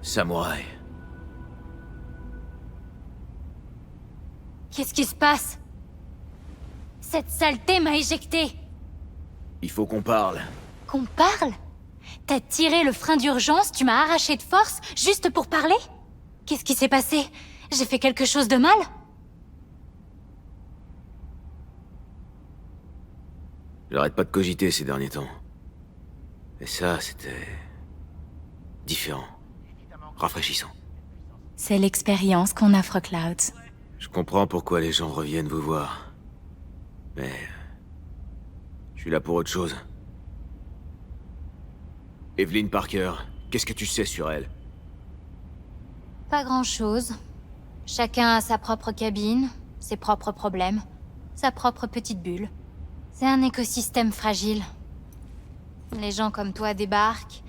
Samouraï. Qu'est-ce qui se passe? Cette saleté m'a éjecté. Il faut qu'on parle. Qu'on parle? T'as tiré le frein d'urgence, tu m'as arraché de force, juste pour parler? Qu'est-ce qui s'est passé? J'ai fait quelque chose de mal? J'arrête pas de cogiter ces derniers temps. Et ça, c'était... différent. Rafraîchissant. C'est l'expérience qu'on offre Clouds. Je comprends pourquoi les gens reviennent vous voir. Mais... je suis là pour autre chose. Evelyn Parker, qu'est-ce que tu sais sur elle? Pas grand-chose. Chacun a sa propre cabine, ses propres problèmes, sa propre petite bulle. C'est un écosystème fragile. Les gens comme toi débarquent,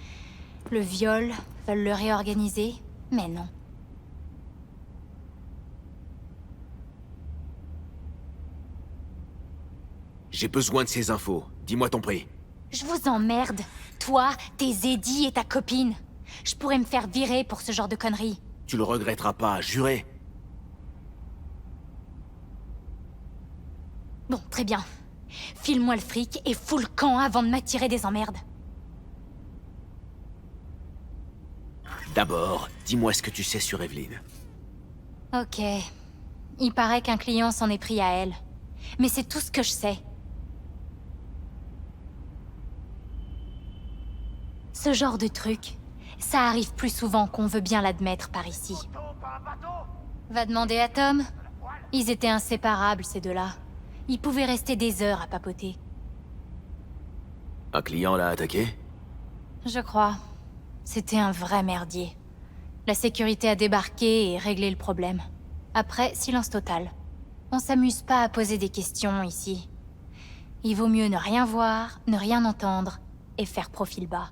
le violent, veulent le réorganiser, mais non. J'ai besoin de ces infos. Dis-moi ton prix. Je vous emmerde. Toi, tes édits et ta copine. Je pourrais me faire virer pour ce genre de conneries. Tu le regretteras pas, juré. Bon, très bien. File-moi le fric et fous le camp avant de m'attirer des emmerdes. D'abord, dis-moi ce que tu sais sur Evelyn. Ok. Il paraît qu'un client s'en est pris à elle. Mais c'est tout ce que je sais. Ce genre de truc, ça arrive plus souvent qu'on veut bien l'admettre par ici. Va demander à Tom. Ils étaient inséparables, ces deux-là. Ils pouvaient rester des heures à papoter. Un client l'a attaqué? Je crois. C'était un vrai merdier. La sécurité a débarqué et réglé le problème. Après, silence total. On s'amuse pas à poser des questions ici. Il vaut mieux ne rien voir, ne rien entendre, et faire profil bas.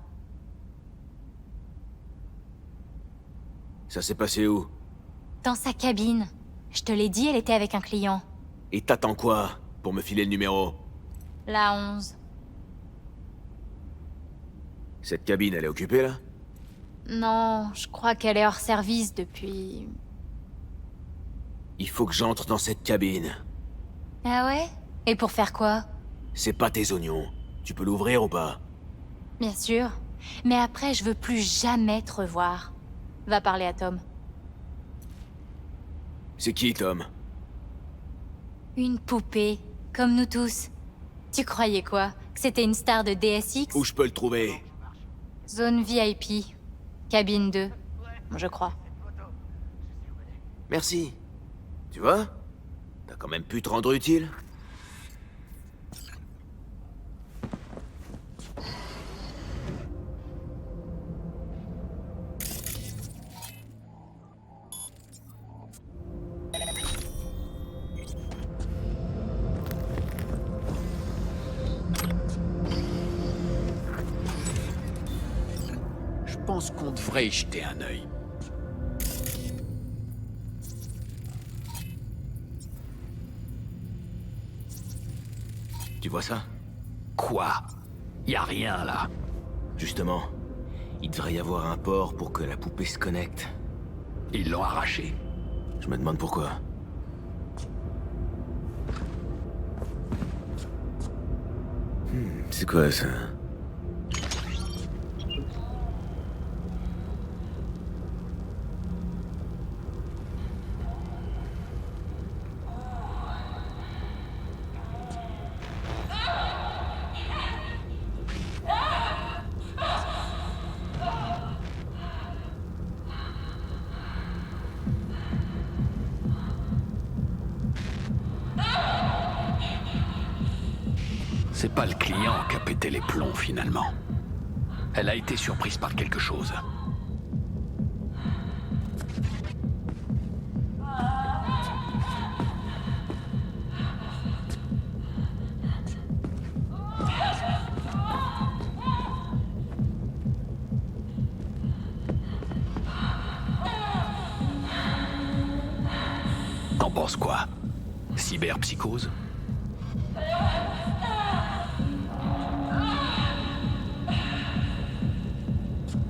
Ça s'est passé où? Dans sa cabine. Je te l'ai dit, elle était avec un client. Et t'attends quoi pour me filer le numéro? La 11. Cette cabine, elle est occupée, là? Non, je crois qu'elle est hors service depuis... Il faut que j'entre dans cette cabine. Ah ouais? Et pour faire quoi? C'est pas tes oignons. Tu peux l'ouvrir ou pas? Bien sûr. Mais après, je veux plus jamais te revoir. Va parler à Tom. C'est qui, Tom? Une poupée, comme nous tous. Tu croyais quoi? Que c'était une star de DSX? Où je peux le trouver? Zone VIP. Cabine 2, je crois. Merci. Tu vois? T'as quand même pu te rendre utile. Je pense qu'on devrait y jeter un œil. Tu vois ça? Quoi? Y a rien là. Justement, il devrait y avoir un port pour que la poupée se connecte. Ils l'ont arraché. Je me demande pourquoi. C'est quoi ça? C'est pas le client qui a pété les plombs finalement. Elle a été surprise par quelque chose. T'en penses quoi? Cyberpsychose?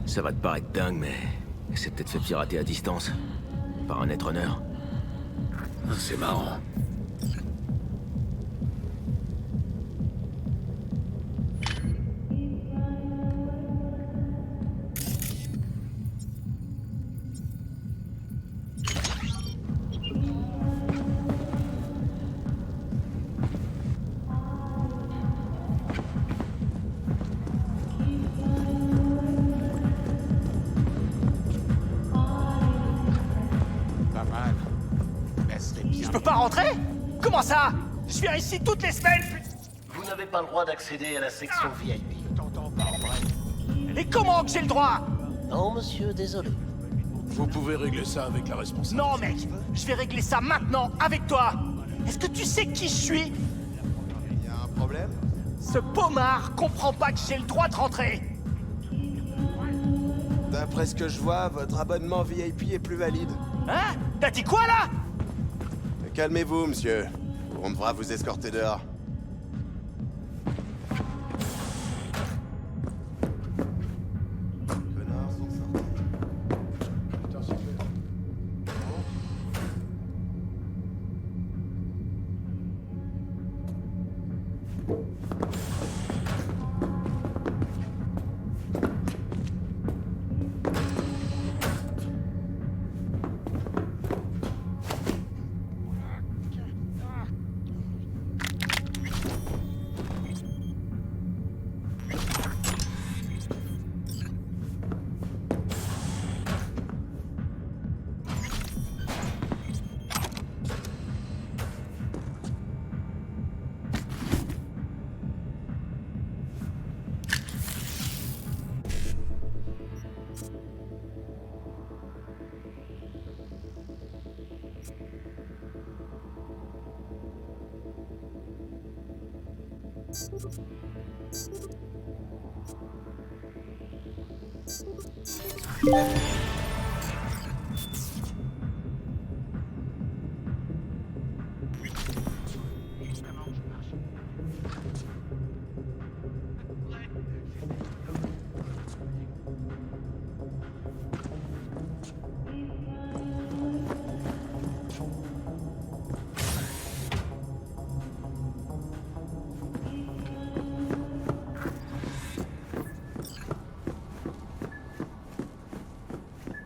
Ça va te paraître dingue, mais Elle s'est peut-être fait pirater à distance. Par un Netrunner. C'est marrant. Pas mal. Mais serait bien. Je peux pas rentrer? Comment ça? Je viens ici toutes les semaines, Vous n'avez pas le droit d'accéder à la section VIP. Je t'entends pas en vrai. Et comment que j'ai le droit? Non, monsieur, désolé. Vous pouvez régler ça avec la responsable. Non, mec, je vais régler ça maintenant avec toi. Est-ce que tu sais qui je suis? Y a un problème? Ce pommard comprend pas que j'ai le droit de rentrer. D'après ce que je vois, votre abonnement VIP est plus valide. Hein? T'as dit quoi là? Calmez-vous, monsieur. On devra vous escorter dehors. Connards sont sortis.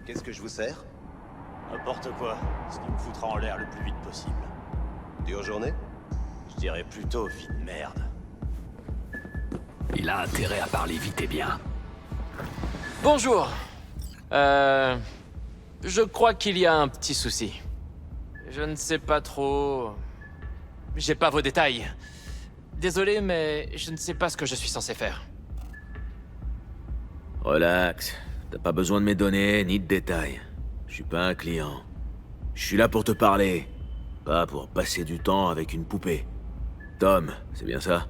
Qu'est-ce que je vous sers? N'importe quoi, ce qui me foutra en l'air le plus vite possible. Dure journée? Je dirais plutôt vie de merde. Il a intérêt à parler vite et bien. Bonjour. Je crois qu'il y a un petit souci. Je ne sais pas trop... J'ai pas vos détails. Désolé, mais je ne sais pas ce que je suis censé faire. Relax. T'as pas besoin de mes données, ni de détails. Je suis pas un client. Je suis là pour te parler. Pas pour passer du temps avec une poupée. Tom, c'est bien ça?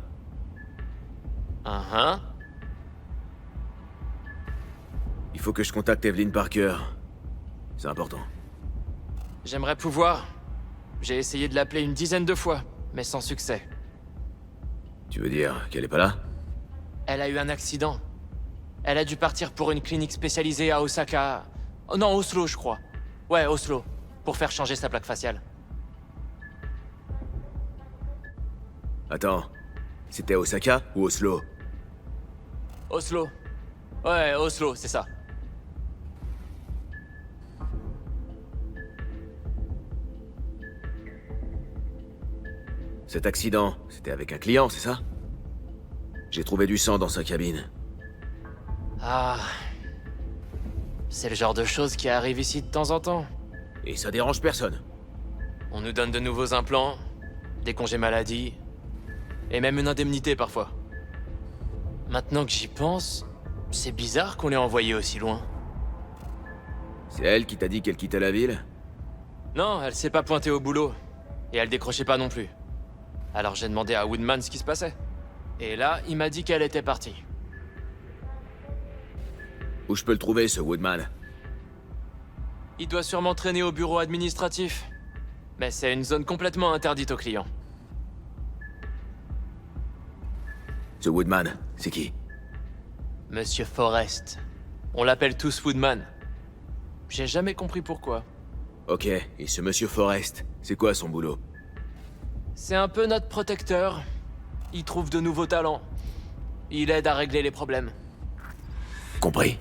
Il faut que je contacte Evelyn Parker. C'est important. J'aimerais pouvoir. J'ai essayé de l'appeler une dizaine de fois, mais sans succès. Tu veux dire qu'elle est pas là? Elle a eu un accident. Elle a dû partir pour une clinique spécialisée à Osaka... Oh non, Oslo, je crois. Ouais, Oslo. Pour faire changer sa plaque faciale. Attends. C'était Osaka ou Oslo? Oslo. Ouais, Oslo, c'est ça. Cet accident, c'était avec un client, c'est ça? J'ai trouvé du sang dans sa cabine. Ah... C'est le genre de choses qui arrive ici de temps en temps. Et ça dérange personne. On nous donne de nouveaux implants, des congés maladie, et même une indemnité parfois. Maintenant que j'y pense, c'est bizarre qu'on l'ait envoyée aussi loin. C'est elle qui t'a dit qu'elle quittait la ville? Non, elle s'est pas pointée au boulot, et elle décrochait pas non plus. Alors j'ai demandé à Woodman ce qui se passait. Et là, il m'a dit qu'elle était partie. Où je peux le trouver, ce Woodman? Il doit sûrement traîner au bureau administratif. Mais c'est une zone complètement interdite aux clients. Ce Woodman, c'est qui? Monsieur Forrest. On l'appelle tous Woodman. J'ai jamais compris pourquoi. Ok, et ce monsieur Forrest, c'est quoi son boulot? C'est un peu notre protecteur. Il trouve de nouveaux talents. Il aide à régler les problèmes. Compris.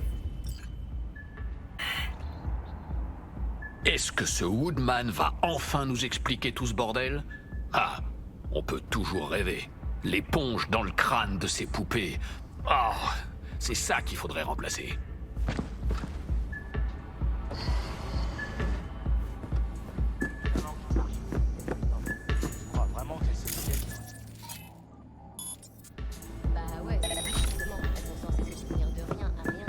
Est-ce que ce Woodman va enfin nous expliquer tout ce bordel? Ah, on peut toujours rêver. L'éponge dans le crâne de ces poupées. Oh, c'est ça qu'il faudrait remplacer. Je crois vraiment qu'elle se souvient. Bah ouais, justement, elles sont censées se souvenir de rien à rien.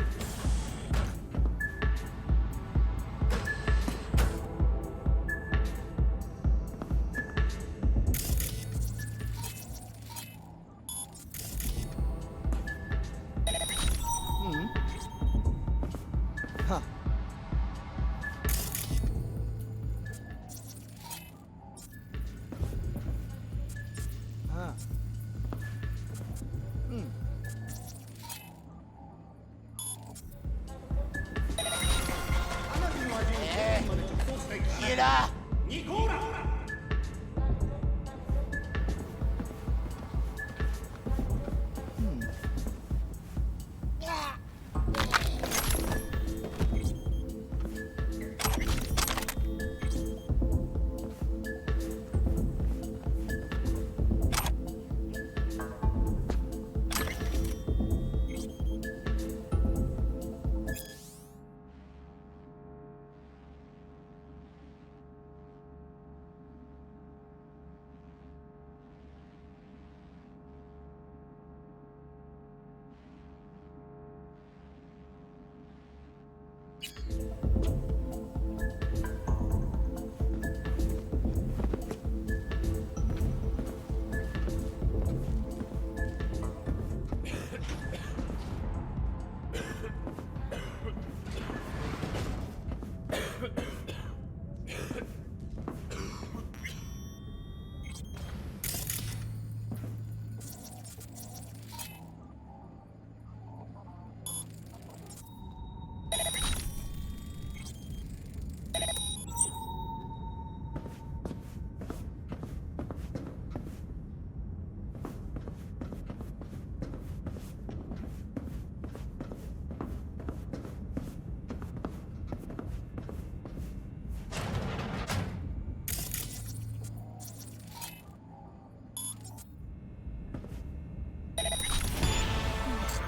Qui est là?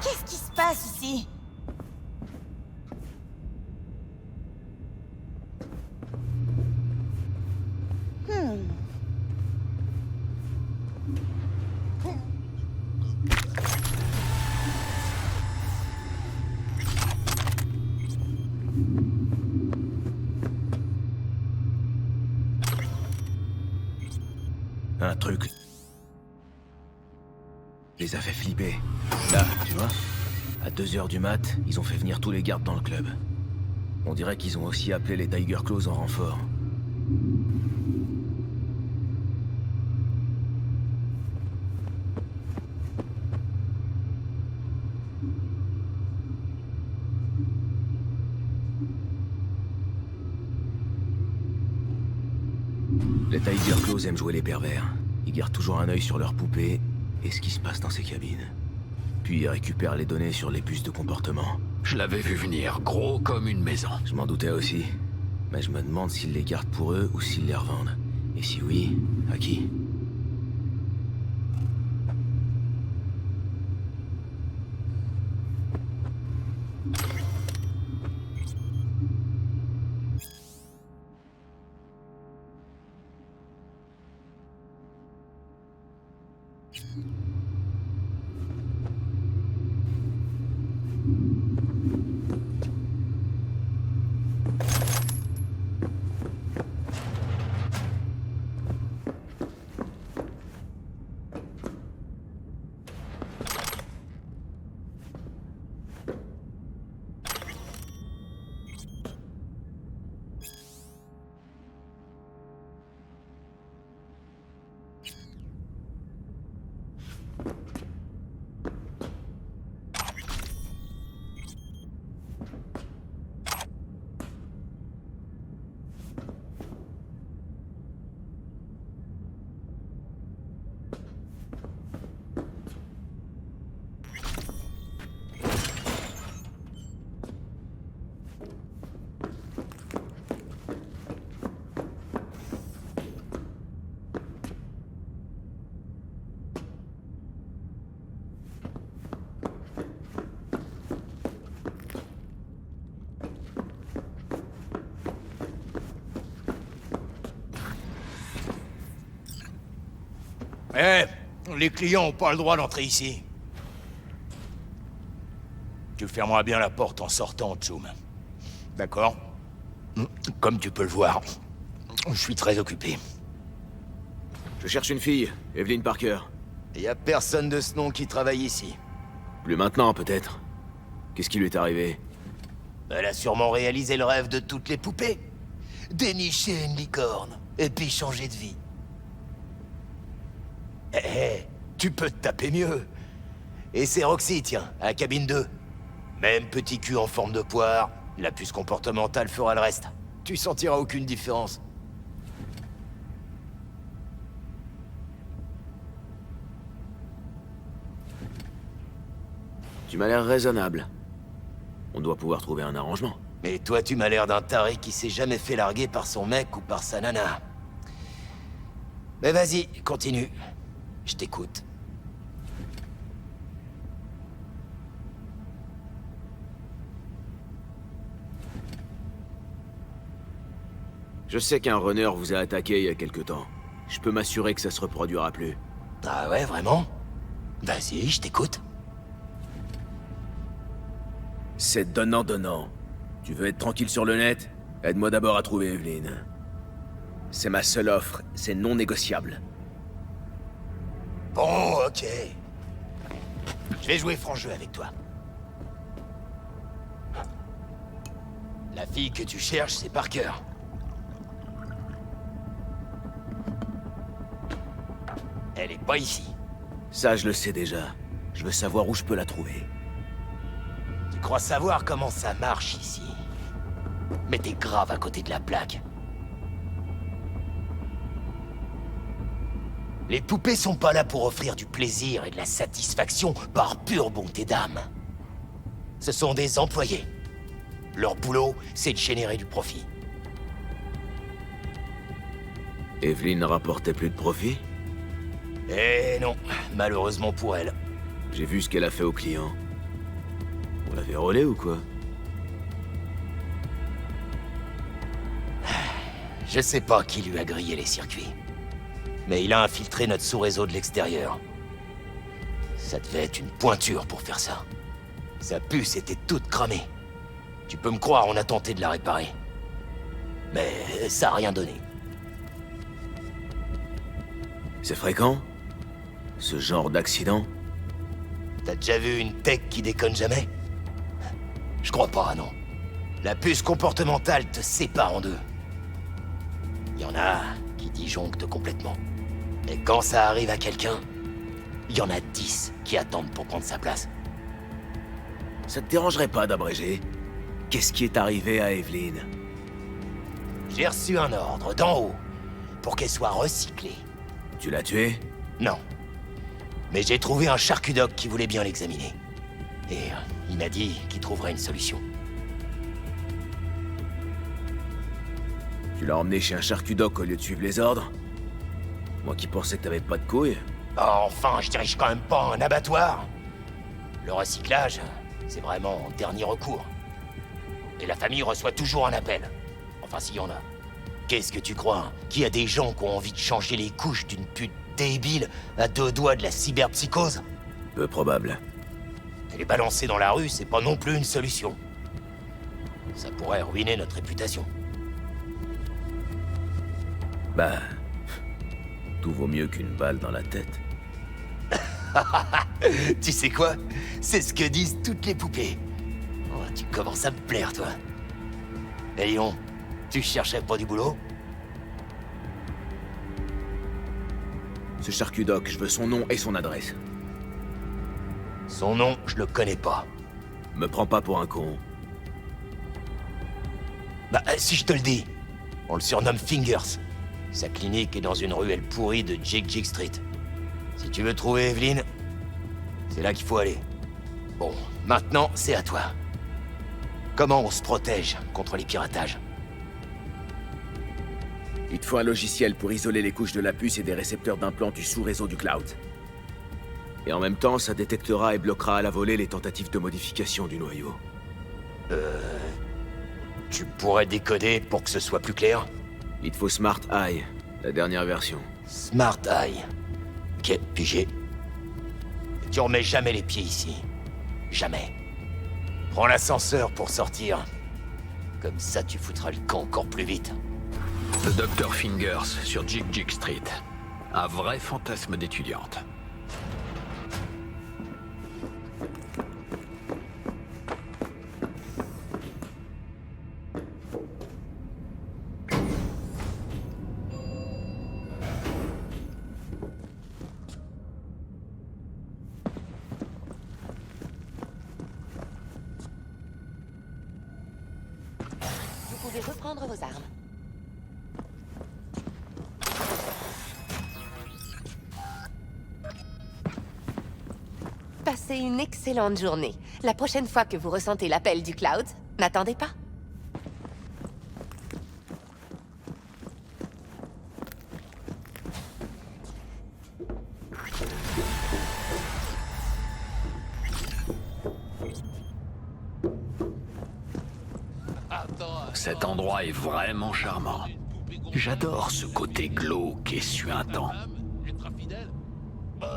Qu'est-ce qui se passe ici? Un truc... les a fait flipper. Là, tu vois? À 2h du mat, ils ont fait venir tous les gardes dans le club. On dirait qu'ils ont aussi appelé les Tiger Claws en renfort. Les Tiger Claws aiment jouer les pervers. Ils gardent toujours un œil sur leurs poupées et ce qui se passe dans ces cabines. Puis ils récupèrent les données sur les puces de comportement. Je l'avais vu venir, gros comme une maison. Je m'en doutais aussi. Mais je me demande s'ils les gardent pour eux ou s'ils les revendent. Et si oui, à qui? Eh, les clients ont pas le droit d'entrer ici. Tu fermeras bien la porte en sortant, Tsoum. D'accord? Comme tu peux le voir, je suis très occupé. Je cherche une fille, Evelyn Parker. Y a personne de ce nom qui travaille ici. Plus maintenant, peut-être. Qu'est-ce qui lui est arrivé? Elle a sûrement réalisé le rêve de toutes les poupées. Dénicher une licorne, et puis changer de vie. Tu peux te taper mieux. Et c'est Roxy, tiens, à la cabine 2. Même petit cul en forme de poire, la puce comportementale fera le reste. Tu sentiras aucune différence. Tu m'as l'air raisonnable. On doit pouvoir trouver un arrangement. Mais toi, tu m'as l'air d'un taré qui s'est jamais fait larguer par son mec ou par sa nana. Mais vas-y, continue. Je t'écoute. Je sais qu'un runner vous a attaqué il y a quelque temps. Je peux m'assurer que ça se reproduira plus. Ah ouais, vraiment? Vas-y, je t'écoute. C'est donnant-donnant. Tu veux être tranquille sur le net? Aide-moi d'abord à trouver Evelyn. C'est ma seule offre, c'est non négociable. Bon, ok. Je vais jouer franc jeu avec toi. La fille que tu cherches, c'est Parker. Elle est pas ici. Ça, je le sais déjà. Je veux savoir où je peux la trouver. Tu crois savoir comment ça marche ici? Mais t'es grave à côté de la plaque. Les poupées sont pas là pour offrir du plaisir et de la satisfaction par pure bonté d'âme. Ce sont des employés. Leur boulot, c'est de générer du profit. Evelyn rapportait plus de profit? Eh non, malheureusement pour elle. J'ai vu ce qu'elle a fait aux clients. On l'avait rôlé ou quoi? Je sais pas qui lui a grillé les circuits. Mais il a infiltré notre sous-réseau de l'extérieur. Ça devait être une pointure pour faire ça. Sa puce était toute cramée. Tu peux me croire, on a tenté de la réparer. Mais ça a rien donné. C'est fréquent? Ce genre d'accident? T'as déjà vu une tech qui déconne jamais? Je crois pas, non. La puce comportementale te sépare en deux. Y en a qui disjonctent complètement. Et quand ça arrive à quelqu'un, y en a 10 qui attendent pour prendre sa place. Ça te dérangerait pas d'abréger? Qu'est-ce qui est arrivé à Evelyn? J'ai reçu un ordre d'en haut pour qu'elle soit recyclée. Tu l'as tuée? Non. Mais j'ai trouvé un charcudoc qui voulait bien l'examiner. Et il m'a dit qu'il trouverait une solution. Tu l'as emmené chez un charcudoc au lieu de suivre les ordres? Moi qui pensais que t'avais pas de couilles. Enfin, je dirige quand même pas un abattoir. Le recyclage, c'est vraiment dernier recours. Et la famille reçoit toujours un appel. Enfin, s'il y en a. Qu'est-ce que tu crois? Qu'il y a des gens qui ont envie de changer les couches d'une pute débile à 2 doigts de la cyberpsychose? Peu probable. Et les balancer dans la rue, c'est pas non plus une solution. Ça pourrait ruiner notre réputation. Bah... tout vaut mieux qu'une balle dans la tête. Tu sais quoi? C'est ce que disent toutes les poupées. Oh, tu commences à me plaire, toi. Et Léon, tu cherchais pas du boulot? Ce charcudoc, je veux son nom et son adresse. Son nom, je le connais pas. Me prends pas pour un con. Bah, si je te le dis, on le surnomme Fingers. Sa clinique est dans une ruelle pourrie de Jig Street. Si tu veux trouver Evelyn, c'est là qu'il faut aller. Bon, maintenant, c'est à toi. Comment on se protège contre les piratages? Il te faut un logiciel pour isoler les couches de la puce et des récepteurs d'implants du sous-réseau du cloud. Et en même temps, ça détectera et bloquera à la volée les tentatives de modification du noyau. Tu pourrais décoder pour que ce soit plus clair? Il te faut Smart Eye, la dernière version. Smart Eye. Ok, pigé. Tu remets jamais les pieds ici. Jamais. Prends l'ascenseur pour sortir. Comme ça, tu foutras le camp encore plus vite. Le Dr Fingers sur Jig Jig Street. Un vrai fantasme d'étudiante. Vous pouvez reprendre vos armes. Passez une excellente journée. La prochaine fois que vous ressentez l'appel du Cloud, n'attendez pas. Cet endroit est vraiment charmant. J'adore ce côté glauque et suintant.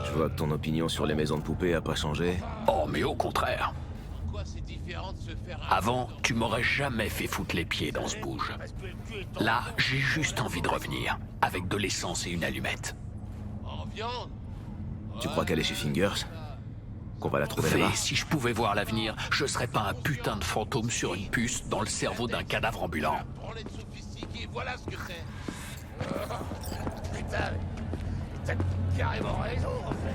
Je vois que ton opinion sur les maisons de poupées a pas changé. Oh, mais au contraire. Avant, tu m'aurais jamais fait foutre les pieds dans ce bouge. Là, j'ai juste envie de revenir, avec de l'essence et une allumette. Tu crois qu'elle est chez Fingers? Qu'on va la trouver là-bas? Et si je pouvais voir l'avenir, je serais pas un putain de fantôme sur une puce dans le cerveau d'un cadavre ambulant. Voilà ce que c'est. Putain, t'as carrément raison, en fait.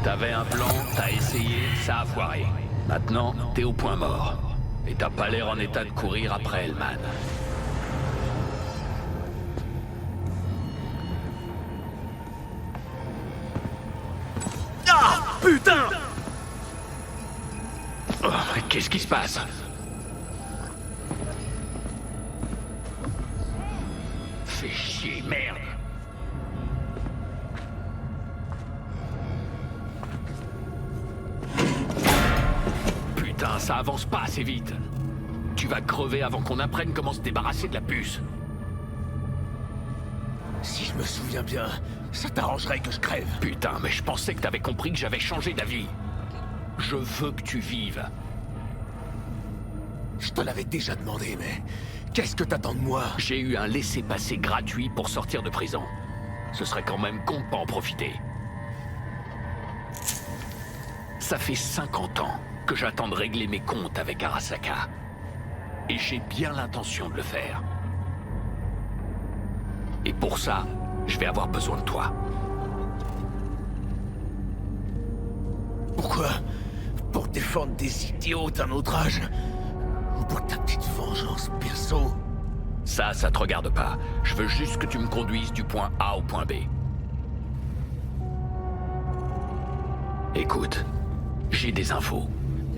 T'avais un plan, t'as essayé, ça a foiré. Maintenant, t'es au point mort. Et t'as pas l'air en état de courir après Hellman. Ah, putain! Oh, qu'est-ce qui se passe? Fais chier, merde! Putain, ça avance pas assez vite. Tu vas crever avant qu'on apprenne comment se débarrasser de la puce. Si je me souviens bien, ça t'arrangerait que je crève. Putain, mais je pensais que t'avais compris que j'avais changé d'avis. Je veux que tu vives. Je te l'avais déjà demandé, mais qu'est-ce que t'attends de moi? J'ai eu un laissez-passer gratuit pour sortir de prison. Ce serait quand même con de pas en profiter. Ça fait 50 ans que j'attends de régler mes comptes avec Arasaka. Et j'ai bien l'intention de le faire. Et pour ça, je vais avoir besoin de toi. Pourquoi? Pour défendre des idiots d'un autre âge? Ou pour ta petite vengeance perso? Ça te regarde pas. Je veux juste que tu me conduises du point A au point B. Écoute, j'ai des infos.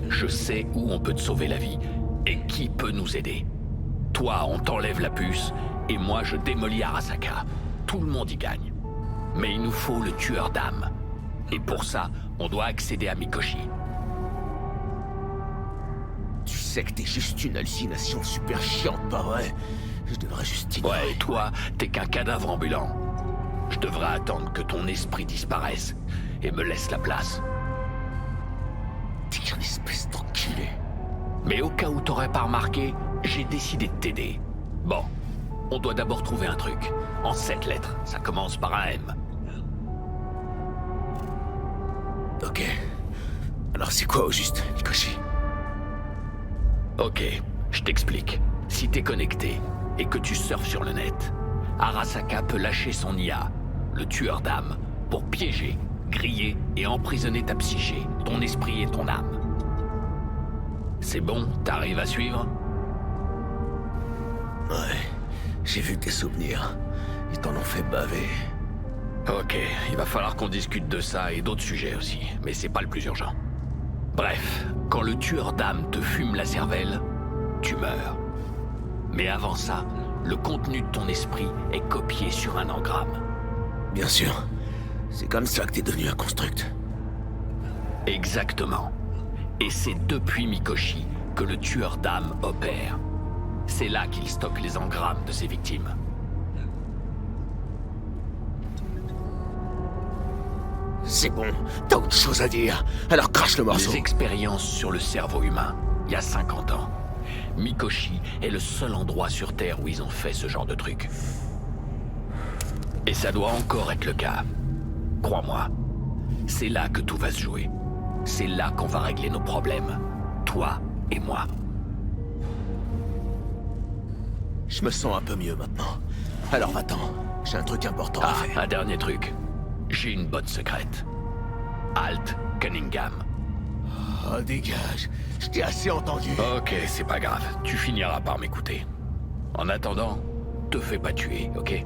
Je sais où on peut te sauver la vie et qui peut nous aider. Toi, on t'enlève la puce et moi, je démolis Arasaka. Tout le monde y gagne. Mais il nous faut le tueur d'âme. Et pour ça, on doit accéder à Mikoshi. Tu sais que t'es juste une hallucination super chiante, pas vrai? Je devrais juste ignorer. Ouais, et toi, t'es qu'un cadavre ambulant. Je devrais attendre que ton esprit disparaisse et me laisse la place. T'es qu'un espèce d'enculé. Mais au cas où t'aurais pas remarqué, j'ai décidé de t'aider. Bon, on doit d'abord trouver un truc. En 7 lettres, ça commence par un M. Ok. Alors c'est quoi au juste, Mikoshi? Ok, je t'explique. Si t'es connecté et que tu surfes sur le net, Arasaka peut lâcher son IA, le tueur d'âme, pour piéger, griller et emprisonner ta psyché, ton esprit et ton âme. C'est bon, t'arrives à suivre? Ouais, j'ai vu tes souvenirs. Ils t'en ont fait baver. Ok, il va falloir qu'on discute de ça et d'autres sujets aussi, mais c'est pas le plus urgent. Bref, quand le tueur d'âme te fume la cervelle, tu meurs. Mais avant ça, le contenu de ton esprit est copié sur un engramme. Bien sûr. C'est comme ça que t'es devenu un construct. Exactement. Et c'est depuis Mikoshi que le tueur d'âme opère. C'est là qu'il stocke les engrammes de ses victimes. C'est bon, t'as autre chose à dire. Alors crache le morceau. Les expériences sur le cerveau humain, il y a 50 ans. Mikoshi est le seul endroit sur Terre où ils ont fait ce genre de truc. Et ça doit encore être le cas. Crois-moi. C'est là que tout va se jouer. C'est là qu'on va régler nos problèmes. Toi et moi. Je me sens un peu mieux maintenant. Alors va-t'en, j'ai un truc important à Ah, faire. un dernier truc. J'ai une botte secrète. Alt Cunningham. Oh, dégage. Je t'ai assez entendu. Ok, c'est pas grave. Tu finiras par m'écouter. En attendant, te fais pas tuer, ok?